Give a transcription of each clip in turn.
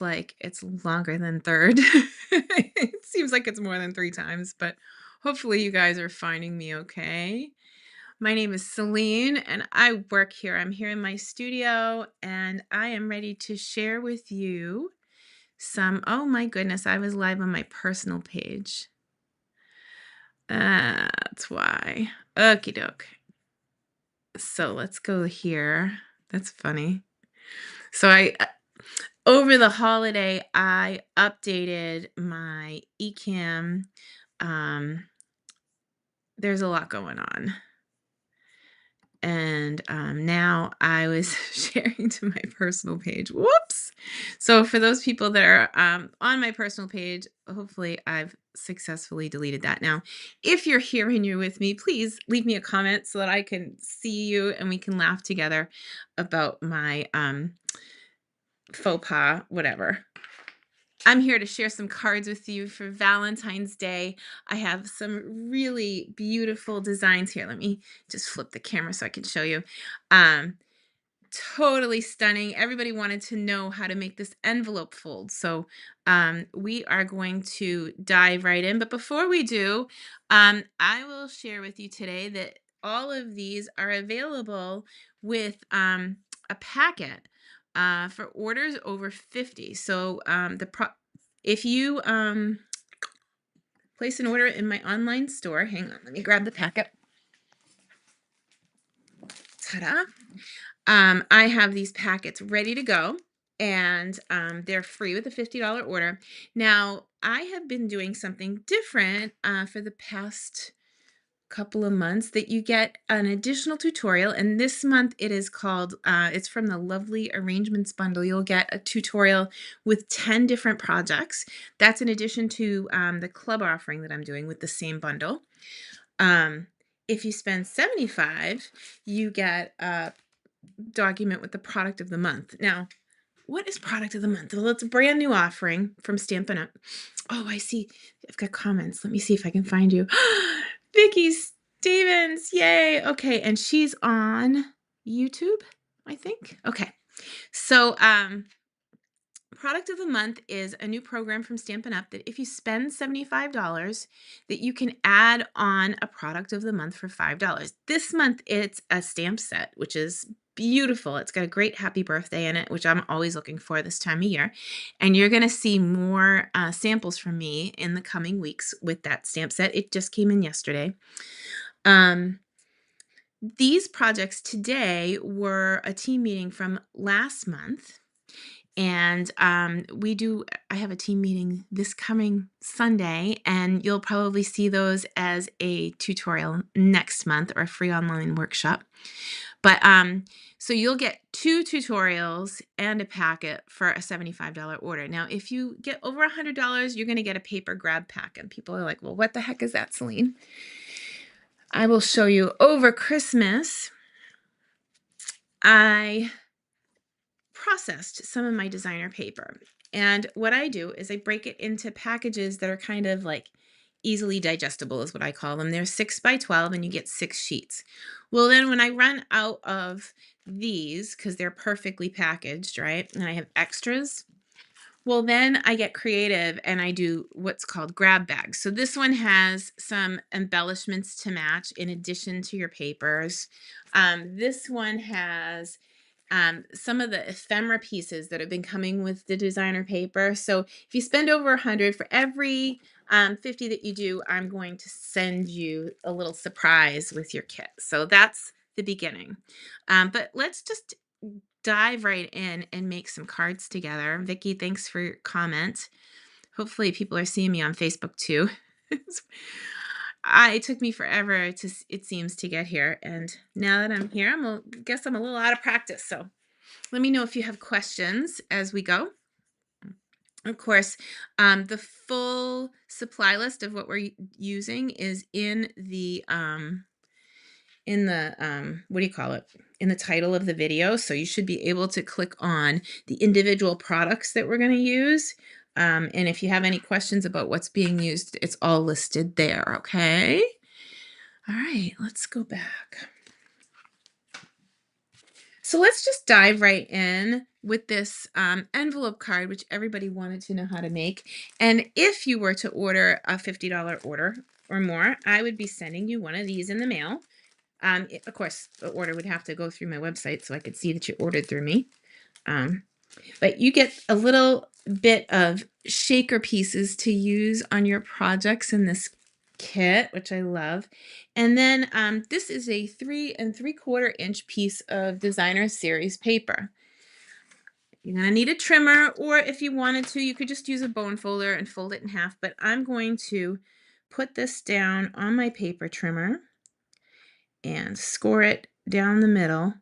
like it's longer than third. It seems like it's more than 3 times, but hopefully you guys are finding me okay. My name is Celine and I work here. I'm here in my studio and I am ready to share with you some, oh my goodness, I was live on my personal page. That's why. Okie doke. So let's go here. That's funny. So over the holiday, I updated my eCam. There's a lot going on. And now I was sharing to my personal page. Whoops. So for those people that are on my personal page, hopefully I've successfully deleted that. Now, if you're here and you're with me, please leave me a comment so that I can see you and we can laugh together about my faux pas, whatever. I'm here to share some cards with you for Valentine's Day. I have some really beautiful designs here. Let me just flip the camera so I can show you. Totally stunning. Everybody wanted to know how to make this envelope fold. So we are going to dive right in. But before we do, I will share with you today that all of these are available with a packet for orders over 50. So if you place an order in my online store, hang on, let me grab the packet. Ta-da. I have these packets ready to go, and they're free with a $50 order. Now, I have been doing something different for the past couple of months that you get an additional tutorial, and this month it is called, it's from the Lovely Arrangements bundle. You'll get a tutorial with 10 different projects. That's in addition to the club offering that I'm doing with the same bundle. If you spend $75, you get a document with the product of the month. Now, what is product of the month? Well, it's a brand new offering from Stampin. Oh, I see. I've got comments. Let me see if I can find you. Vicky Stevens. Yay. Okay. And she's on YouTube, I think. Okay. So, product of the month is a new program from Stampin' Up! That if you spend $75, that you can add on a product of the month for $5. This month it's a stamp set, which is beautiful. It's got a great happy birthday in it, which I'm always looking for this time of year. And you're going to see more samples from me in the coming weeks with that stamp set. It just came in yesterday. These projects today were a team meeting from last month. And I have a team meeting this coming Sunday, and you'll probably see those as a tutorial next month or a free online workshop. But so you'll get 2 tutorials and a packet for a $75 order. Now, if you get over $100, you're going to get a paper grab pack. And people are like, well, what the heck is that, Celine? I will show you. Over Christmas, I processed some of my designer paper. And what I do is I break it into packages that are kind of like easily digestible is what I call them. They're 6 by 12 and you get 6 sheets. Well, then when I run out of these, because they're perfectly packaged, right? And I have extras. Well, then I get creative and I do what's called grab bags. So this one has some embellishments to match in addition to your papers. This one has some of the ephemera pieces that have been coming with the designer paper. So if you spend over 100, for every 50 that you do, I'm going to send you a little surprise with your kit. So that's the beginning. But let's just dive right in and make some cards together. Vicki, thanks for your comment. Hopefully people are seeing me on Facebook too. It took me forever it seems to get here, and now that I'm here, guess I'm a little out of practice. So let me know if you have questions as we go. Of course, the full supply list of what we're using is in the what do you call it? In the title of the video. So you should be able to click on the individual products that we're going to use. And if you have any questions about what's being used, it's all listed there. Okay. All right, let's go back. So let's just dive right in with this envelope card, which everybody wanted to know how to make. And if you were to order a $50 order or more, I would be sending you one of these in the mail. Of course, the order would have to go through my website so I could see that you ordered through me. But you get a little bit of shaker pieces to use on your projects in this kit, which I love. And then this is a 3 3/4 inch piece of designer series paper. You're gonna need a trimmer, or if you wanted to, you could just use a bone folder and fold it in half, but I'm going to put this down on my paper trimmer and score it down the middle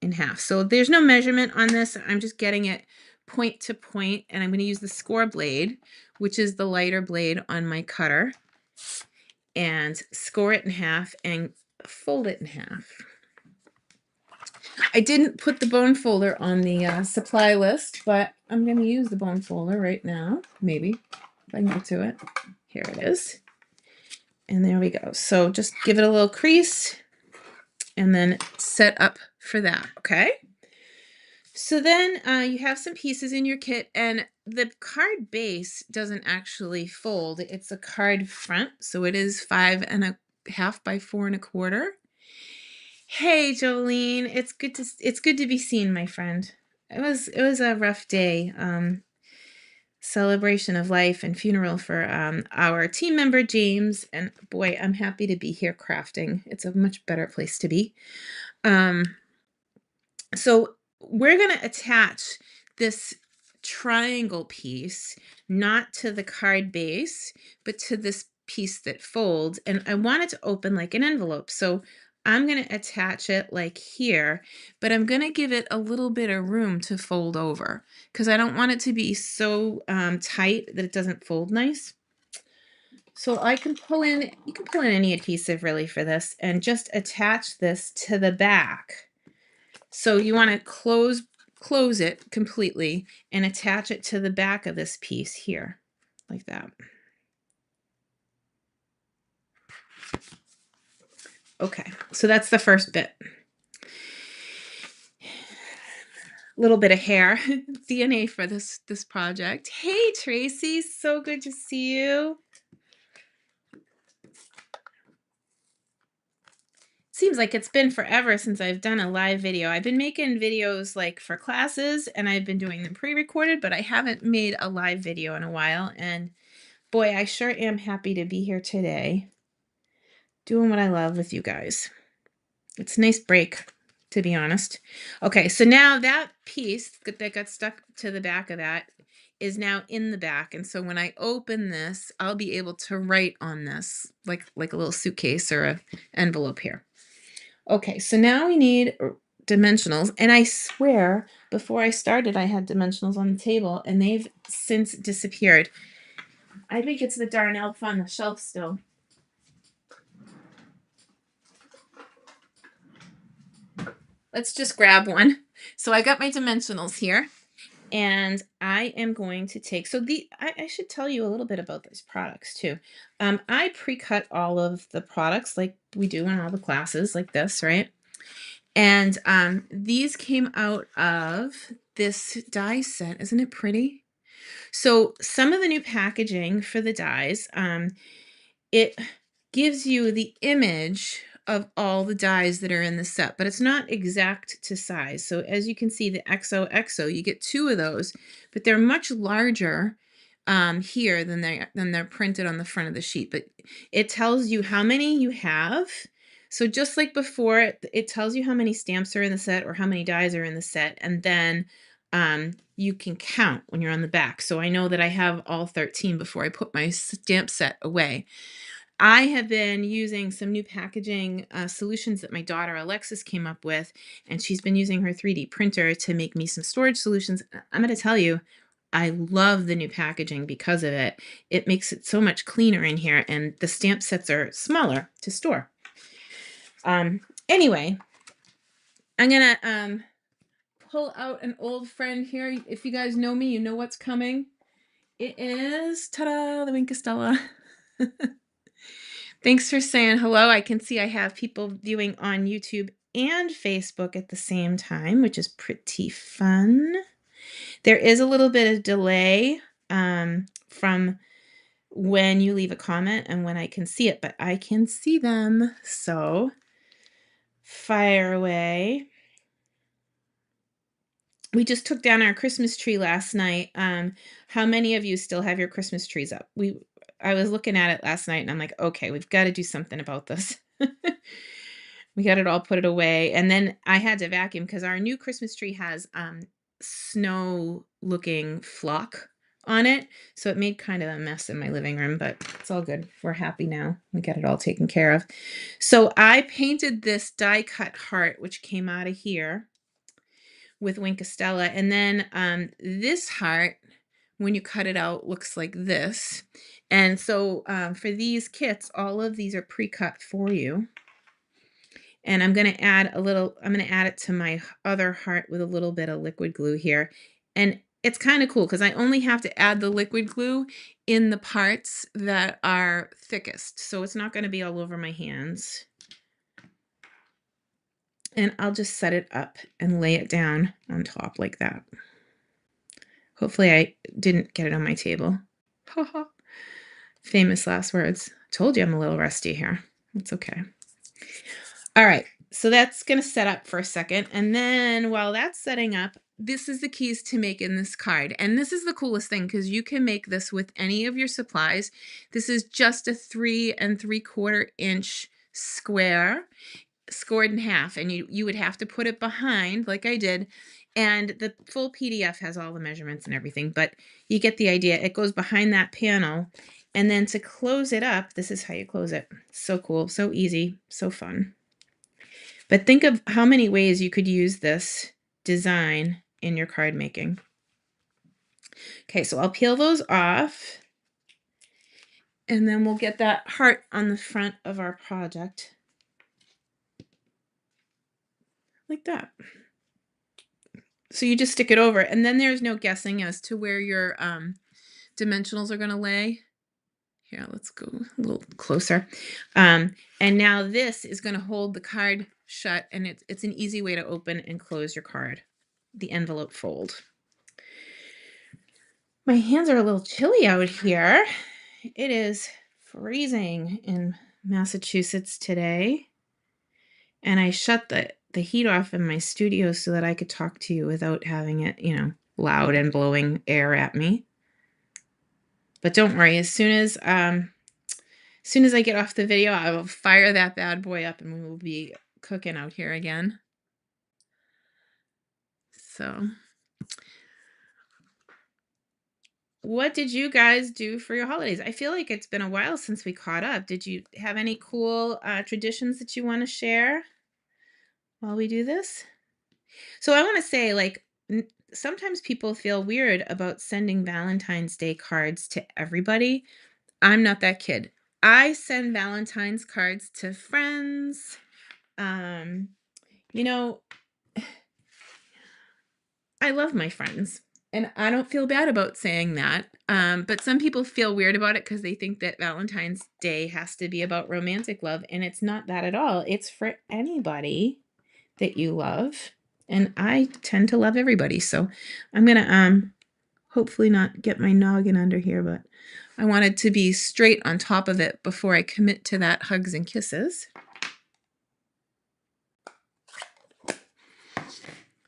in half. So there's no measurement on this. I'm just getting it point to point, and I'm going to use the score blade, which is the lighter blade on my cutter, and score it in half and fold it in half. I didn't put the bone folder on the supply list, but I'm going to use the bone folder right now, maybe, if I can get to it. Here it is. And there we go. So just give it a little crease and then set up for that, okay? So then you have some pieces in your kit, and the card base doesn't actually fold. It's a card front, so it is 5.5 by 4.25. Hey, Jolene, it's good to be seen, my friend. It was a rough day. Celebration of life and funeral for our team member James, and boy, I'm happy to be here crafting. It's a much better place to be. So we're going to attach this triangle piece not to the card base, but to this piece that folds. And I want it to open like an envelope. So I'm going to attach it like here, but I'm going to give it a little bit of room to fold over because I don't want it to be so tight that it doesn't fold nice. So I can pull in, you can pull in any adhesive really for this, and just attach this to the back. So you want to close it completely and attach it to the back of this piece here, like that. Okay, so that's the first bit. Little bit of hair DNA for this project. Hey Tracy, so good to see you. Seems like it's been forever since I've done a live video. I've been making videos like for classes, and I've been doing them pre-recorded, but I haven't made a live video in a while. And boy, I sure am happy to be here today, doing what I love with you guys. It's a nice break, to be honest. Okay, so now that piece that got stuck to the back of that is now in the back. And so when I open this, I'll be able to write on this like a little suitcase or an envelope here. Okay, so now we need dimensionals. And I swear, before I started, I had dimensionals on the table, and they've since disappeared. I think it's the darn elf on the shelf still. Let's just grab one. So I got my dimensionals here, and I am going to take, so I should tell you a little bit about these products too. I pre-cut all of the products like we do in all the classes like this, right? And these came out of this die set. Isn't it pretty? So some of the new packaging for the dies, it gives you the image of all the dies that are in the set, but it's not exact to size. So as you can see, the XOXO, you get 2 of those, but they're much larger here than they're printed on the front of the sheet. But it tells you how many you have. So just like before, it tells you how many stamps are in the set or how many dies are in the set, and then you can count when you're on the back. So I know that I have all 13 before I put my stamp set away. I have been using some new packaging solutions that my daughter Alexis came up with, and she's been using her 3D printer to make me some storage solutions. I'm going to tell you, I love the new packaging because of it. It makes it so much cleaner in here, and the stamp sets are smaller to store. Anyway, I'm going to pull out an old friend here. If you guys know me, you know what's coming. It is, ta-da, the Winkastella. Thanks for saying hello. I can see I have people viewing on YouTube and Facebook at the same time, which is pretty fun. There is a little bit of delay from when you leave a comment and when I can see it, but I can see them. So fire away. We just took down our Christmas tree last night. How many of you still have your Christmas trees up? I was looking at it last night and I'm like, okay, we've got to do something about this. We got it all put it away. And then I had to vacuum because our new Christmas tree has snow looking flock on it. So it made kind of a mess in my living room, but it's all good. We're happy now. We got it all taken care of. So I painted this die cut heart, which came out of here with Winkostella. And then this heart, when you cut it out, looks like this. And so for these kits, all of these are pre-cut for you. And I'm going to add it to my other heart with a little bit of liquid glue here. And it's kind of cool because I only have to add the liquid glue in the parts that are thickest. So it's not going to be all over my hands. And I'll just set it up and lay it down on top like that. Hopefully I didn't get it on my table. Famous last words. Told you I'm a little rusty here. It's okay. All right, so that's going to set up for a second. And then while that's setting up, this is the keys to making this card. And this is the coolest thing because you can make this with any of your supplies. This is just a 3 3/4 inch square scored in half. And you would have to put it behind like I did. And the full PDF has all the measurements and everything, but you get the idea. It goes behind that panel. And then to close it up, this is how you close it. So cool, so easy, so fun. But think of how many ways you could use this design in your card making. Okay, so I'll peel those off. And then we'll get that heart on the front of our project. Like that. So you just stick it over, and then there's no guessing as to where your dimensionals are going to lay. Here, let's go a little closer. And now this is going to hold the card shut, and it's an easy way to open and close your card, the envelope fold. My hands are a little chilly out here. It is freezing in Massachusetts today. And I shut the heat off in my studio so that I could talk to you without having it, loud and blowing air at me. But don't worry, as soon as I get off the video, I will fire that bad boy up and we will be cooking out here again. So, what did you guys do for your holidays? I feel like it's been a while since we caught up. Did you have any cool traditions that you want to share while we do this? So I want to say, like, sometimes people feel weird about sending Valentine's Day cards to everybody. I'm not that kid. I send Valentine's cards to friends. You know, I love my friends, and I don't feel bad about saying that. But some people feel weird about it because they think that Valentine's Day has to be about romantic love, and it's not that at all. It's for anybody that you love, and I tend to love everybody. So I'm gonna hopefully not get my noggin under here, but I wanted to be straight on top of it before I commit to that hugs and kisses.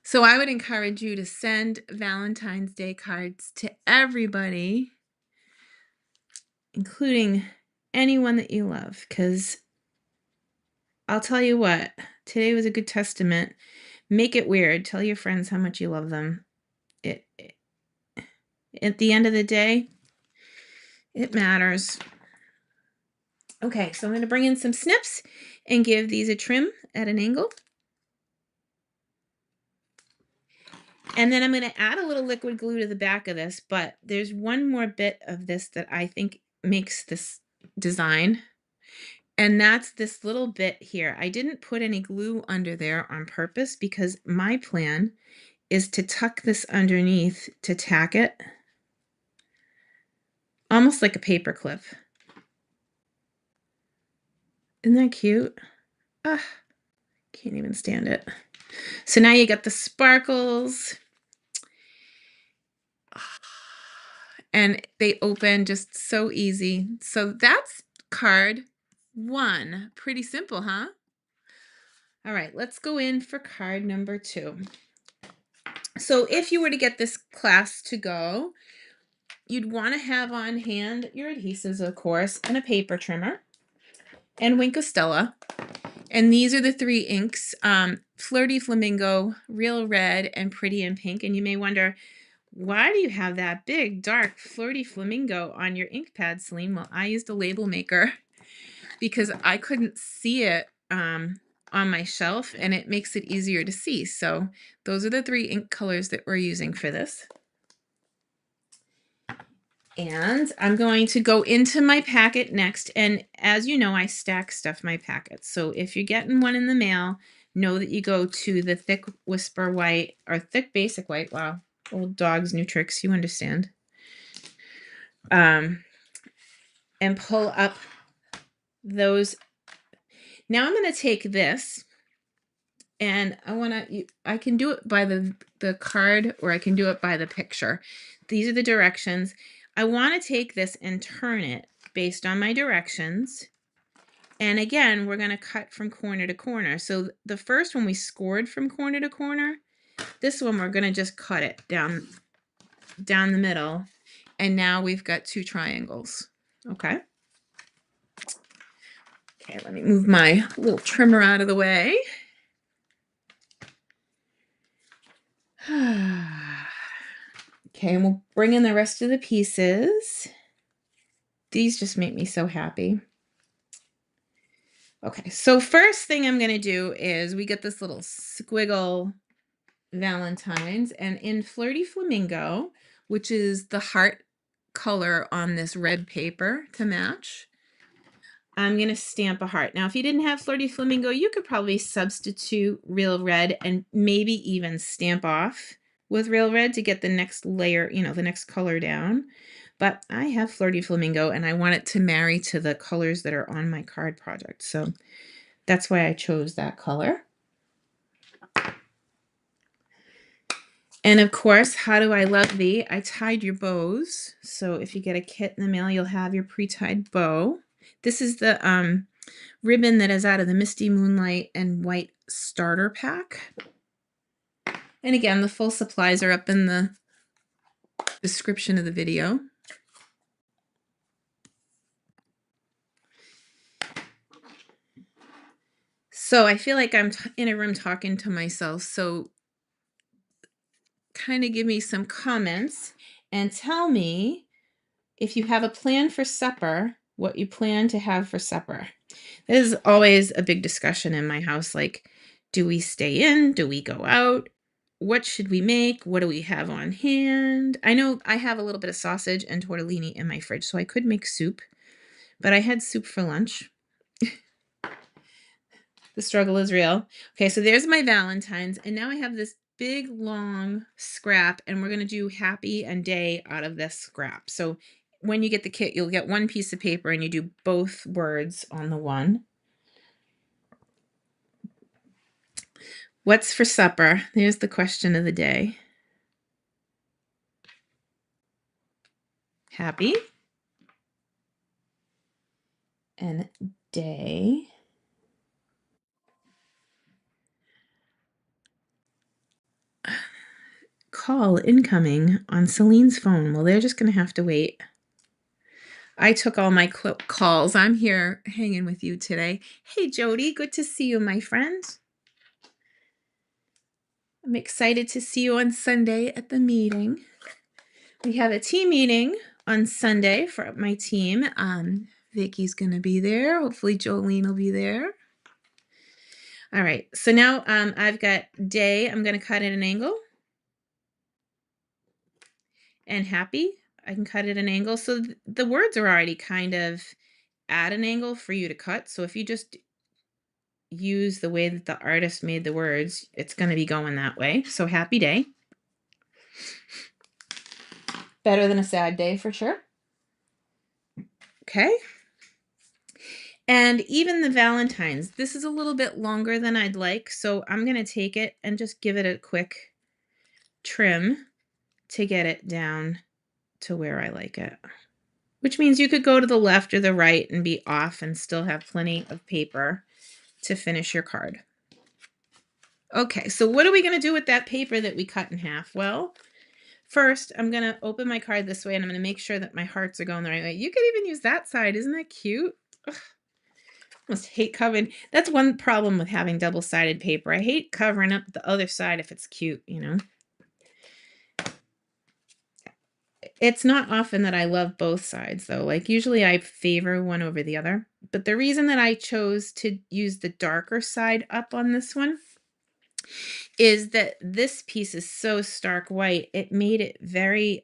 So I would encourage you to send Valentine's Day cards to everybody, including anyone that you love, because I'll tell you what, today was a good testament. Make it weird. Tell your friends how much you love them. At the end of the day, it matters. Okay, so I'm going to bring in some snips and give these a trim at an angle. And then I'm going to add a little liquid glue to the back of this, but there's one more bit of this that I think makes this design, and that's this little bit here. I didn't put any glue under there on purpose because my plan is to tuck this underneath to tack it, almost like a paper clip. Isn't that cute? Ah, Can't even stand it. So now you got the sparkles. And they open just so easy. So that's card 1. Pretty simple, huh? All right, let's go in for card number 2. So if you were to get this class to go, you'd want to have on hand your adhesives, of course, and a paper trimmer and Wink of Stella. And these are the 3 inks, Flirty Flamingo, Real Red, and Pretty in Pink. And you may wonder, why do you have that big, dark, Flirty Flamingo on your ink pad, Celine? Well, I used a label maker because I couldn't see it on my shelf, and it makes it easier to see. So those are the 3 ink colors that we're using for this. And I'm going to go into my packet next. And as you know, I stack stuff my packets. So if you're getting one in the mail, know that you go to the Thick Whisper White or Thick Basic White. Wow, old dog's new tricks, you understand. And pull up those. Now I'm going to take this, and I can do it by the card, or I can do it by the picture. These are the directions. I want to take this and turn it based on my directions. And again, we're going to cut from corner to corner. So the first one we scored from corner to corner. This one we're going to just cut it down the middle. And now we've got 2 triangles. Okay. Okay, let me move my little trimmer out of the way. Okay, and we'll bring in the rest of the pieces. These just make me so happy. Okay, so first thing I'm going to do is we get this little squiggle Valentine's, and in Flirty Flamingo, which is the heart color on this red paper to match, I'm going to stamp a heart. Now, if you didn't have Flirty Flamingo, you could probably substitute Real Red and maybe even stamp off with Real Red to get the next layer, the next color down. But I have Flirty Flamingo, and I want it to marry to the colors that are on my card project. So that's why I chose that color. And of course, how do I love thee? I tied your bows. So if you get a kit in the mail, you'll have your pre-tied bow. This is the ribbon that is out of the Misty Moonlight and White starter pack. And again, the full supplies are up in the description of the video. So I feel like I'm in a room talking to myself. So kind of give me some comments and tell me if you have a plan for supper, what you plan to have for supper. This is always a big discussion in my house. Like, do we stay in? Do we go out? What should we make? What do we have on hand? I know I have a little bit of sausage and tortellini in my fridge, so I could make soup, but I had soup for lunch. The struggle is real. Okay, so there's my Valentine's, and now I have this big, long scrap, and we're going to do happy and day out of this scrap. So when you get the kit, you'll get one piece of paper, and you do both words on the one. What's for supper? There's the question of the day. Happy and day. Call incoming on Celine's phone. Well, they're just going to have to wait. I took all my calls. I'm here hanging with you today. Hey, Jody, good to see you, my friend. I'm excited to see you on Sunday at the meeting. We have a team meeting on Sunday for my team. Vicky's going to be there. Hopefully Jolene will be there. All right, so now I've got day. I'm going to cut at an angle. And happy, I can cut at an angle. So the words are already kind of at an angle for you to cut. So if you just use the way that the artist made the words, it's going to be going that way. So happy day. Better than a sad day for sure. Okay. And even the Valentine's, this is a little bit longer than I'd like, so I'm gonna take it and just give it a quick trim to get it down to where I like it. Which means you could go to the left or the right and be off and still have plenty of paper to finish your card. Okay, so what are we gonna do with that paper that we cut in half? Well, first, I'm gonna open my card this way and I'm gonna make sure that my hearts are going the right way. You could even use that side, isn't that cute? Ugh, I almost hate covering. That's one problem with having double-sided paper. I hate covering up the other side if it's cute, you know? It's not often that I love both sides though. Like usually I favor one over the other. But the reason that I chose to use the darker side up on this one is that this piece is so stark white. It made it very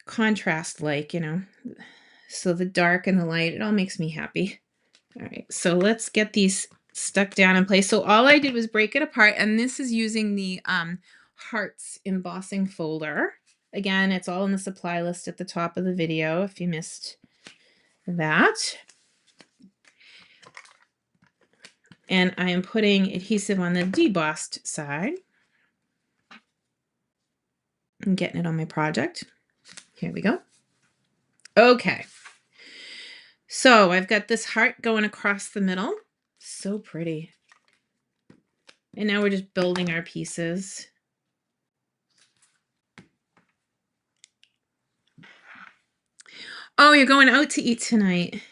contrast-like, you know. So the dark and the light, it all makes me happy. All right, so let's get these stuck down in place. So all I did was break it apart, and this is using the hearts embossing folder. Again, it's all in the supply list at the top of the video if you missed that. And I am putting adhesive on the debossed side. I'm getting it on my project. Here we go. Okay. So I've got this heart going across the middle. So pretty. And now we're just building our pieces. Oh, you're going out to eat tonight.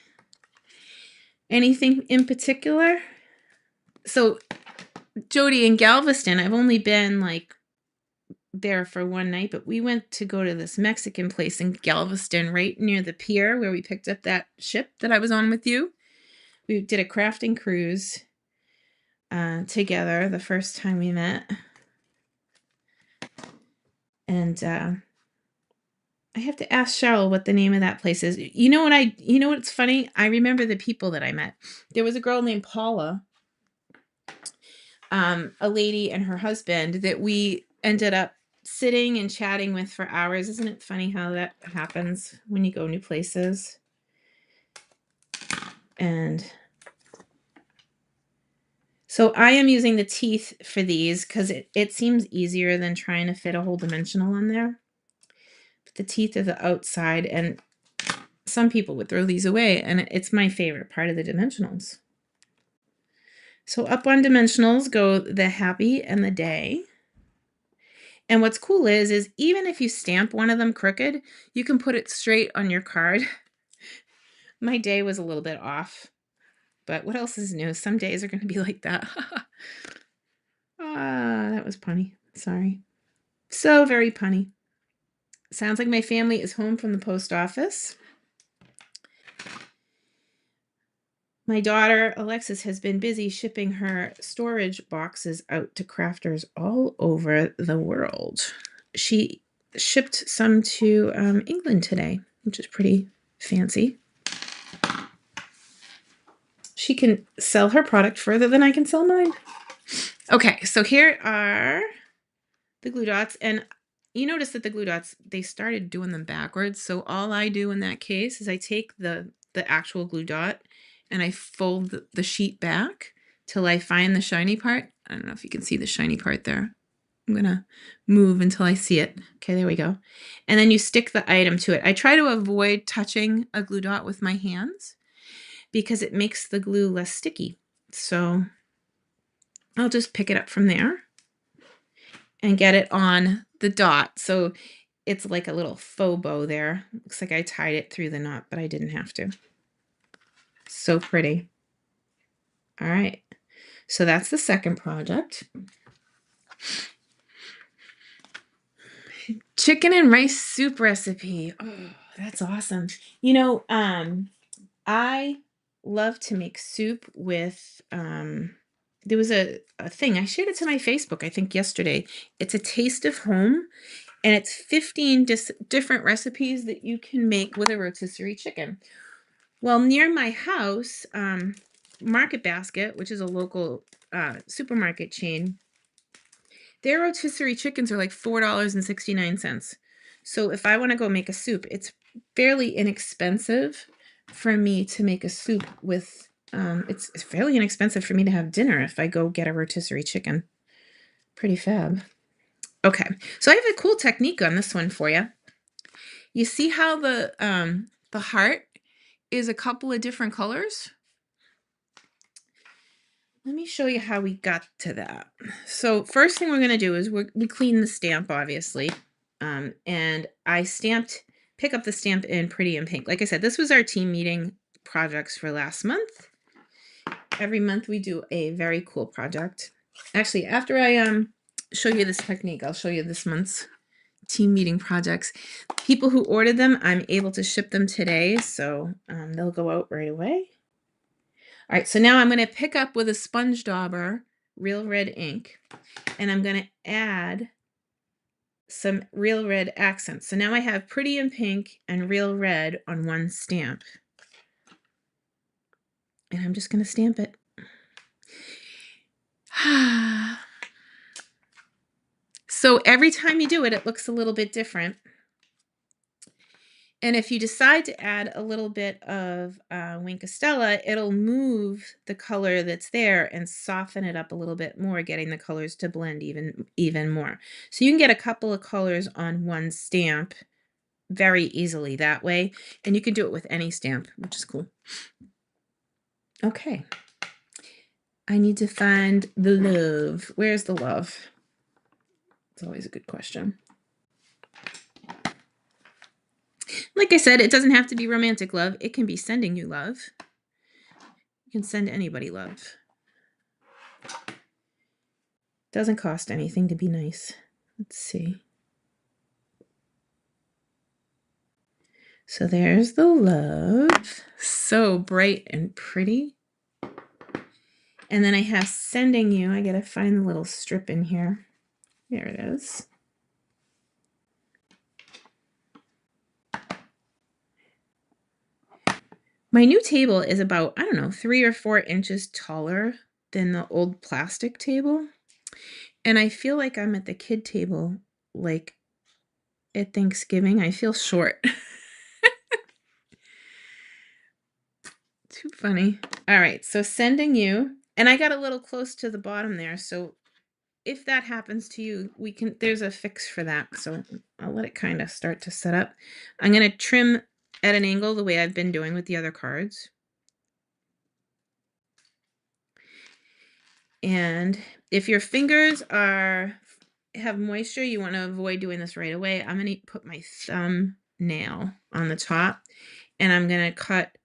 Anything in particular? So Jody, in Galveston, I've only been like there for one night, but we went to go to this Mexican place in Galveston right near the pier where we picked up that ship that I was on with you. We did a crafting cruise together the first time we met. And I have to ask Cheryl what the name of that place is. You know what's funny? I remember the people that I met. There was a girl named Paula, a lady and her husband that we ended up sitting and chatting with for hours. Isn't it funny how that happens when you go new places? And so I am using the teeth for these because it seems easier than trying to fit a whole dimensional on there. But the teeth are the outside, and some people would throw these away, and it's my favorite part of the dimensionals. So up on dimensionals go the happy and the day. And what's cool is even if you stamp one of them crooked, you can put it straight on your card. My day was a little bit off, but what else is new? Some days are going to be like that. That was punny. Sorry. So very punny. Sounds like my family is home from the post office. My daughter, Alexis, has been busy shipping her storage boxes out to crafters all over the world. She shipped some to England today, which is pretty fancy. She can sell her product further than I can sell mine. Okay, so here are the glue dots. And you notice that the glue dots, they started doing them backwards. So all I do in that case is I take the actual glue dot and I fold the sheet back till I find the shiny part. I don't know if you can see the shiny part there. I'm gonna move until I see it. Okay, there we go. And then you stick the item to it. I try to avoid touching a glue dot with my hands because it makes the glue less sticky. So I'll just pick it up from there and get it on the dot. So it's like a little faux bow there. Looks like I tied it through the knot, but I didn't have to. So pretty. All right. So that's the second project. Chicken and rice soup recipe. Oh, that's awesome. You know, I love to make soup with, there was a thing, I shared it to my Facebook, I think yesterday. It's a taste of home, and it's 15 different recipes that you can make with a rotisserie chicken. Well, near my house, Market Basket, which is a local supermarket chain, their rotisserie chickens are like $4.69. So if I want to go make a soup, it's fairly inexpensive for me to make a soup with, it's fairly inexpensive for me to have dinner if I go get a rotisserie chicken. Pretty fab. Okay, so I have a cool technique on this one for you. You see how the heart is a couple of different colors? Let me show you how we got to that. So first thing we're going to do is we clean the stamp, obviously. And I pick up the stamp in Pretty in Pink. Like I said, this was our team meeting projects for last month. Every month we do a very cool project. Actually, after I show you this technique, I'll show you this month's team meeting projects. People who ordered them, I'm able to ship them today, so they'll go out right away. All right, so now I'm going to pick up with a sponge dauber, real red ink, and I'm going to add some real red accents. So now I have Pretty in Pink and real red on one stamp. And I'm just going to stamp it. So every time you do it, it looks a little bit different. And if you decide to add a little bit of Wink of Stella, it'll move the color that's there and soften it up a little bit more, getting the colors to blend even more. So you can get a couple of colors on one stamp very easily that way. And you can do it with any stamp, which is cool. Okay. I need to find the love. Where's the love? It's always a good question. Like I said, it doesn't have to be romantic love. It can be sending you love. You can send anybody love. Doesn't cost anything to be nice. Let's see. So there's the love. So bright and pretty. And then I have sending you. I gotta find the little strip in here. There it is. My new table is about, I don't know, 3 or 4 inches taller than the old plastic table. And I feel like I'm at the kid table, like at Thanksgiving. I feel short. Too funny. All right, so sending you. And I got a little close to the bottom there, so if that happens to you, there's a fix for that. So I'll let it kind of start to set up. I'm going to trim at an angle the way I've been doing with the other cards. And if your fingers have moisture, you want to avoid doing this right away. I'm going to put my thumbnail on the top, and I'm going to cut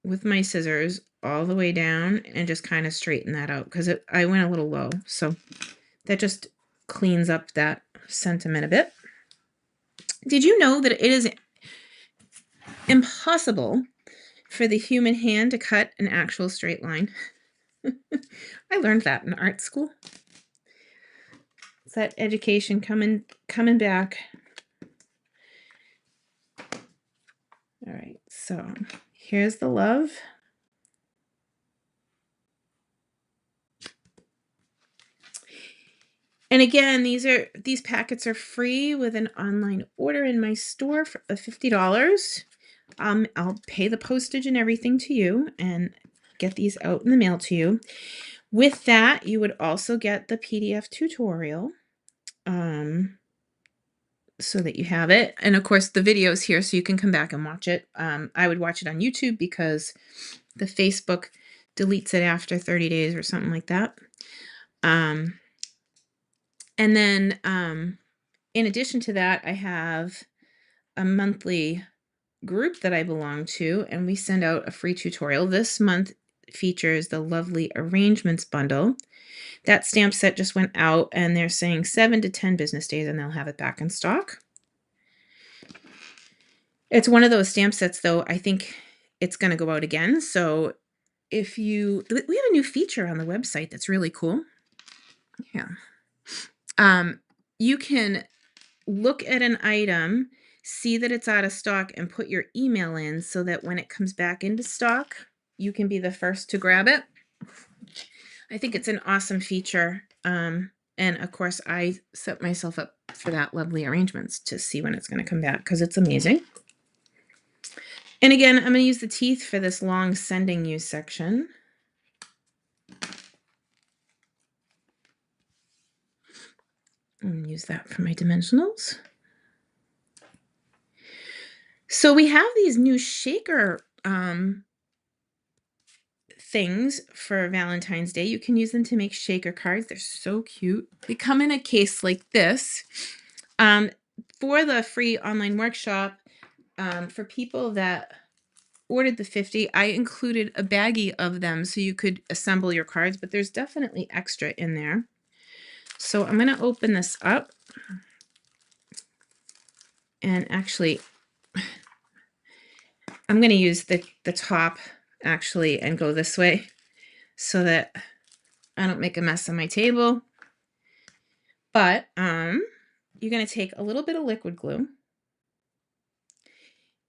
with my scissors all the way down and just kind of straighten that out because I went a little low. So that just cleans up that sentiment a bit. Did you know that it is impossible for the human hand to cut an actual straight line? I learned that in art school. It's that education coming back. All right, so here's the love. And again, these packets are free with an online order in my store for $50. I'll pay the postage and everything to you and get these out in the mail to you. With that, you would also get the PDF tutorial, so that you have it. And of course, the video's here so you can come back and watch it. I would watch it on YouTube because the Facebook deletes it after 30 days or something like that. And then in addition to that, I have a monthly group that I belong to, and we send out a free tutorial. This month features the lovely arrangements bundle. That stamp set just went out, and they're saying 7 to 10 business days, and they'll have it back in stock. It's one of those stamp sets, though, I think it's going to go out again. So we have a new feature on the website that's really cool. Yeah. You can look at an item, see that it's out of stock, and put your email in so that when it comes back into stock, you can be the first to grab it. I think it's an awesome feature. And of course, I set myself up for that lovely arrangements to see when it's going to come back because it's amazing. And again, I'm going to use the teeth for this long sending you section. I'm going to use that for my dimensionals. So we have these new shaker things for Valentine's Day. You can use them to make shaker cards. They're so cute. They come in a case like this. For the free online workshop, for people that ordered the 50, I included a baggie of them so you could assemble your cards, but there's definitely extra in there. So I'm going to open this up. And actually, I'm going to use the top actually and go this way so that I don't make a mess on my table. But you're going to take a little bit of liquid glue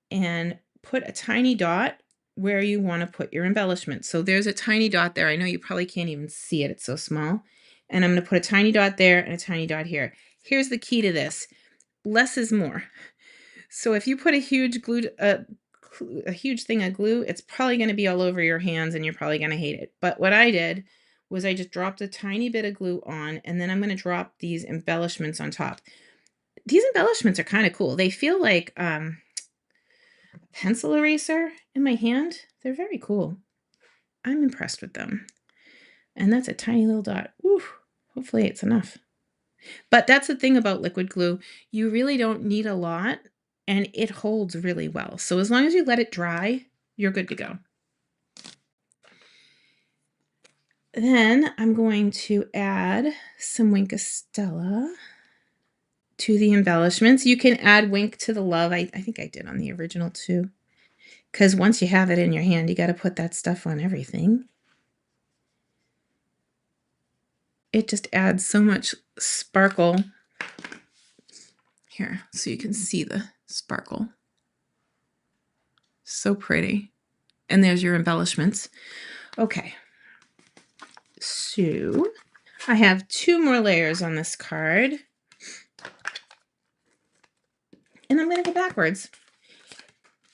and put a tiny dot where you want to put your embellishment. So there's a tiny dot there. I know you probably can't even see it. It's so small. And I'm going to put a tiny dot there and a tiny dot here. Here's the key to this. Less is more. So if you put a huge huge thing of glue, it's probably going to be all over your hands and you're probably going to hate it. But what I did was I just dropped a tiny bit of glue on, and then I'm going to drop these embellishments on top. These embellishments are kind of cool. They feel like pencil eraser in my hand. They're very cool. I'm impressed with them. And that's a tiny little dot. Woo, hopefully it's enough. But that's the thing about liquid glue. You really don't need a lot, and it holds really well. So as long as you let it dry, you're good to go. Then I'm going to add some Wink of Stella to the embellishments. You can add Wink to the Love. I think I did on the original too. Because once you have it in your hand, you got to put that stuff on everything. It just adds so much sparkle. Here, so you can see the sparkle. So pretty. And there's your embellishments. Okay. So I have 2 more layers on this card. And I'm going to go backwards.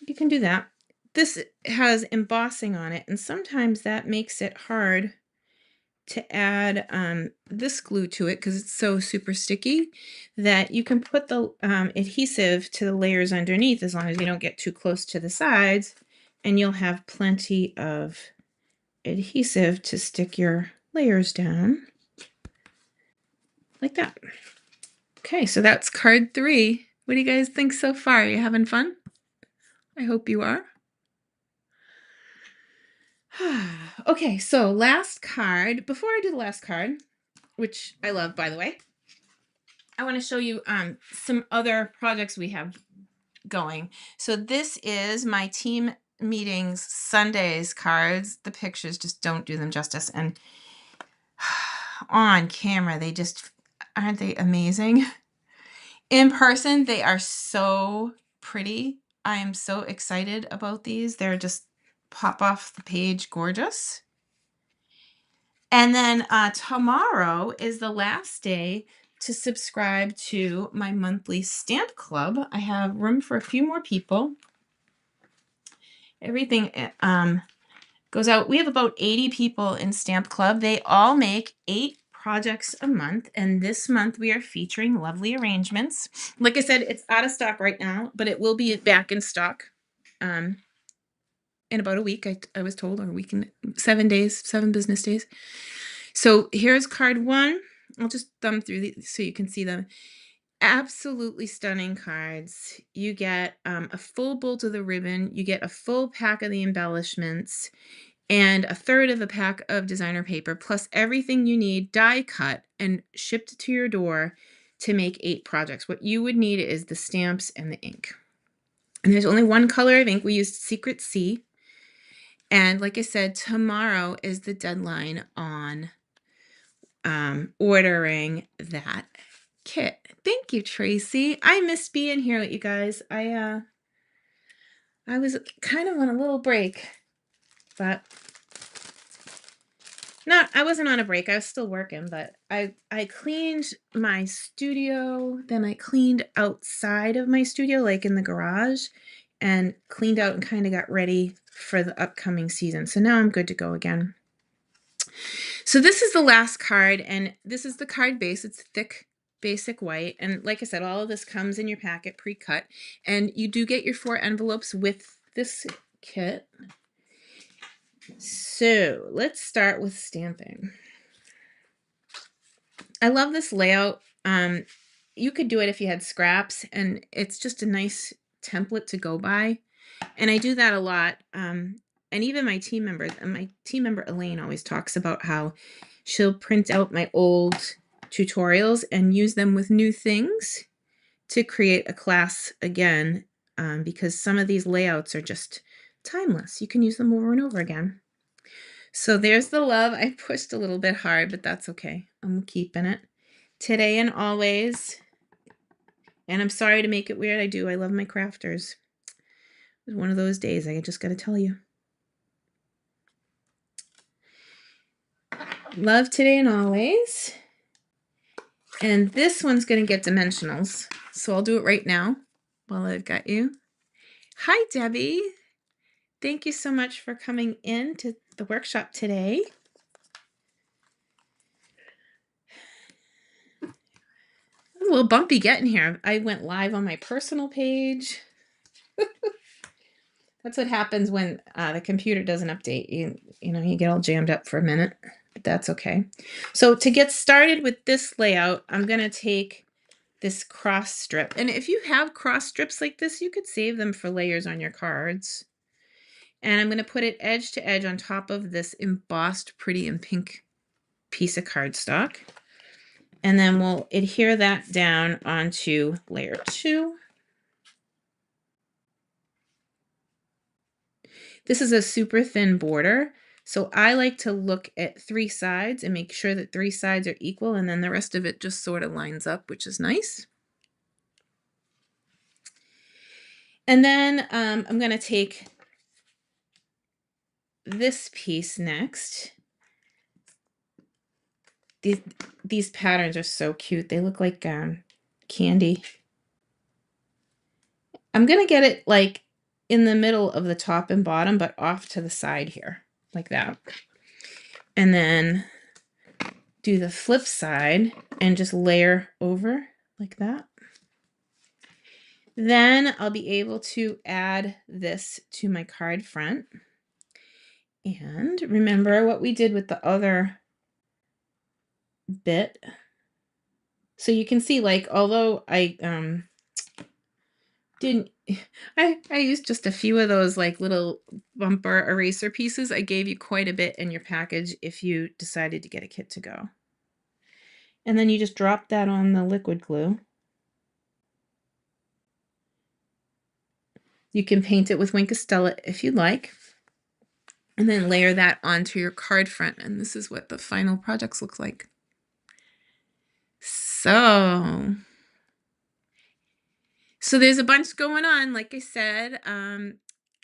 You can do that. This has embossing on it, and sometimes that makes it hard to add this glue to it because it's so super sticky that you can put the adhesive to the layers underneath as long as you don't get too close to the sides, and you'll have plenty of adhesive to stick your layers down like that. Okay, so that's card 3. What do you guys think so far? Are you having fun? I hope you are. Okay, so last card. Before I do the last card, which I love, by the way, I want to show you some other projects we have going. So this is my team meetings Sundays cards. The pictures just don't do them justice. And on camera, they just, aren't they amazing? In person, they are so pretty. I am so excited about these. They're just pop off the page gorgeous. And then tomorrow is the last day to subscribe to my monthly stamp club. I have room for a few more people. Everything goes out. We have about 80 people in Stamp Club. They all make 8 projects a month, and this month we are featuring lovely arrangements. Like I said, it's out of stock right now, but it will be back in stock in about a week, I was told, or a week and 7 days, 7 business days. So here's card 1. I'll just thumb through these so you can see them. Absolutely stunning cards. You get a full bolt of the ribbon. You get a full pack of the embellishments and a third of a pack of designer paper, plus everything you need die cut and shipped to your door to make 8 projects. What you would need is the stamps and the ink. And there's only one color of ink. We used Secret C. And like I said, tomorrow is the deadline on ordering that kit. Thank you, Tracy. I missed being here with you guys. I was kind of on a little break, but no, I wasn't on a break. I was still working, but I cleaned my studio, then I cleaned outside of my studio, like in the garage, and cleaned out and kind of got ready for the upcoming season. So now I'm good to go again. So this is the last card, and this is the card base. It's thick, basic white. And like I said, all of this comes in your packet pre-cut. And you do get your 4 envelopes with this kit. So let's start with stamping. I love this layout. You could do it if you had scraps, and it's just a nice template to go by. And I do that a lot. And even my team member Elaine always talks about how she'll print out my old tutorials and use them with new things to create a class again, because some of these layouts are just timeless. You can use them over and over again. So there's the love. I pushed a little bit hard, but that's okay. I'm keeping it. Today and always. And I'm sorry to make it weird. I love my crafters. It was one of those days, I just got to tell you. Love today and always. And this one's going to get dimensionals. So I'll do it right now while I've got you. Hi, Debbie. Thank you so much for coming in to the workshop today. It was a little bumpy getting here. I went live on my personal page. That's what happens when the computer doesn't update. You get all jammed up for a minute, but that's okay. So to get started with this layout, I'm going to take this cross strip. And if you have cross strips like this, you could save them for layers on your cards. And I'm going to put it edge to edge on top of this embossed pretty and pink piece of cardstock. And then we'll adhere that down onto layer 2. This is a super thin border, so I like to look at 3 sides and make sure that 3 sides are equal, and then the rest of it just sort of lines up, which is nice. And then I'm going to take this piece next. These patterns are so cute. They look like candy. I'm going to get it like in the middle of the top and bottom, but off to the side here, like that. And then do the flip side and just layer over like that. Then I'll be able to add this to my card front. And remember what we did with the other bit. So you can see, like, although I I used just a few of those like little bumper eraser pieces. I gave you quite a bit in your package if you decided to get a kit to go. And then you just drop that on the liquid glue. You can paint it with Wink of Stella if you'd like. And then layer that onto your card front. And this is what the final projects look like. So there's a bunch going on. Like I said,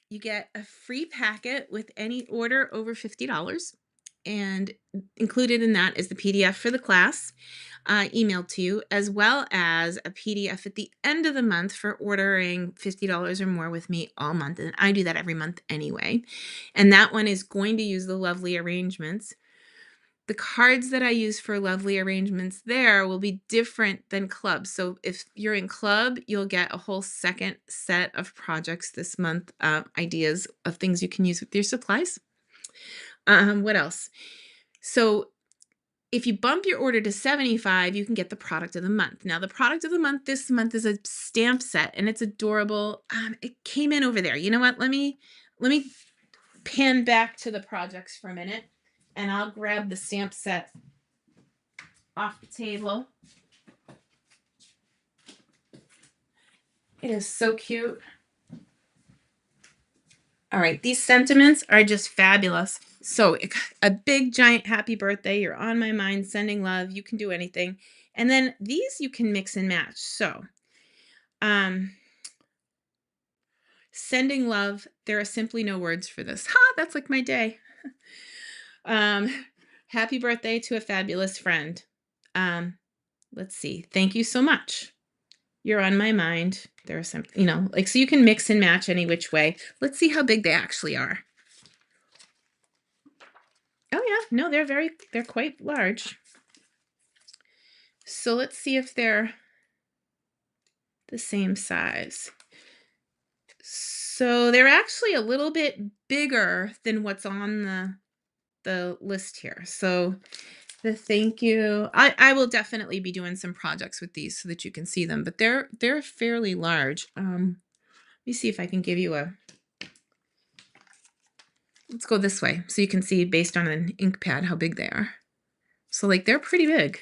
you get a free packet with any order over $50. And included in that is the PDF for the class, emailed to you, as well as a PDF at the end of the month for ordering $50 or more with me all month. And I do that every month anyway. And that one is going to use the lovely arrangements. The cards that I use for lovely arrangements there will be different than club. So if you're in club, you'll get a whole second set of projects this month, ideas of things you can use with your supplies. What else? So if you bump your order to $75, you can get the product of the month. Now, the product of the month this month is a stamp set, and it's adorable. It came in over there. You know what? Let me pan back to the projects for a minute, and I'll grab the stamp set off the table. It is so cute. All right, these sentiments are just fabulous. So a big giant happy birthday, you're on my mind, sending love, you can do anything. And then these you can mix and match. So sending love, there are simply no words for this. Ha, that's like my day. Happy birthday to a fabulous friend. Let's see. Thank you so much. you're on my mind. There are some, like, so you can mix and match any which way. Let's see how big they actually are. Oh yeah, no, they're quite large. So let's see if they're the same size. So they're actually a little bit bigger than what's on the list here. So the thank you. I will definitely be doing some projects with these so that you can see them, but they're fairly large. Let me see if I can give you a. Let's go this way so you can see based on an ink pad how big they are. So like they're pretty big.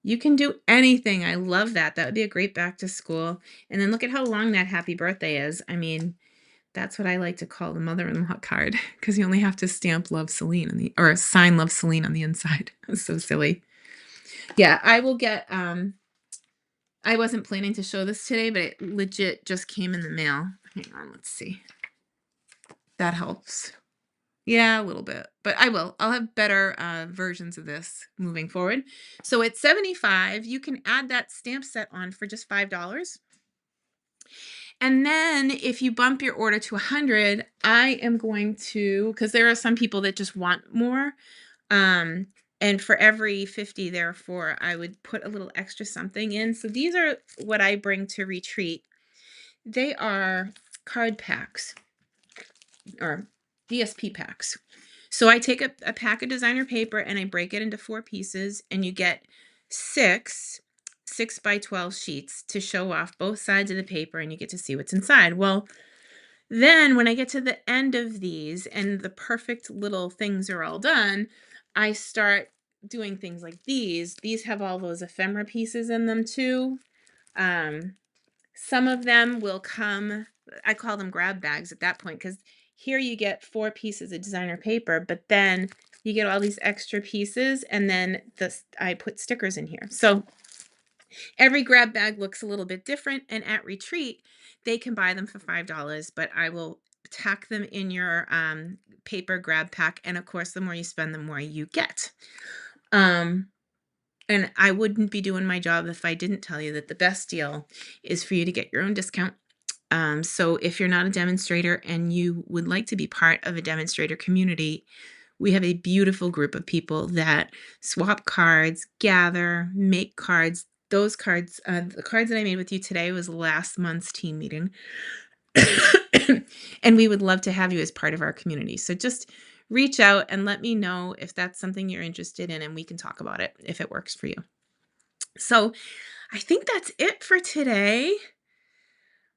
You can do anything. I love that. That would be a great back to school. And then look at how long that happy birthday is. I mean, that's what I like to call the mother-in-law card because you only have to stamp Love Celine on the or sign Love Celine on the inside. It's so silly. Yeah, I will get I wasn't planning to show this today, but it legit just came in the mail. Hang on, let's see. That helps. Yeah, a little bit, but I will. I'll have better versions of this moving forward. So it's $75. You can add that stamp set on for just $5. And then if you bump your order to 100, I am going to, because there are some people that just want more. And for every 50, therefore, I would put a little extra something in. So these are what I bring to retreat. They are card packs or DSP packs. So I take a pack of designer paper and I break it into 4 pieces, and you get 6 by 12 sheets to show off both sides of the paper, and you get to see what's inside. Well, then when I get to the end of these and the perfect little things are all done, I start doing things like these. These have all those ephemera pieces in them too. Some of them will come, I call them grab bags at that point, because here you get 4 pieces of designer paper, but then you get all these extra pieces, and then I put stickers in here. So every grab bag looks a little bit different, and at retreat, they can buy them for $5, but I will tack them in your paper grab pack, and of course, the more you spend, the more you get. And I wouldn't be doing my job if I didn't tell you that the best deal is for you to get your own discount. So if you're not a demonstrator and you would like to be part of a demonstrator community, we have a beautiful group of people that swap cards, gather, make cards. Those cards, the cards that I made with you today was last month's team meeting. And we would love to have you as part of our community. So just reach out and let me know if that's something you're interested in, and we can talk about it if it works for you. So I think that's it for today.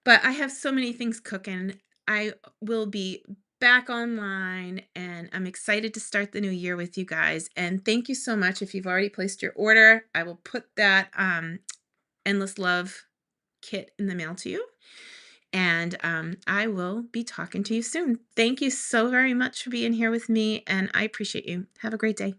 But I have so many things cooking. I will be back online, and I'm excited to start the new year with you guys. And thank you so much. If you've already placed your order, I will put that Endless Love kit in the mail to you. And I will be talking to you soon. Thank you so very much for being here with me, and I appreciate you. Have a great day.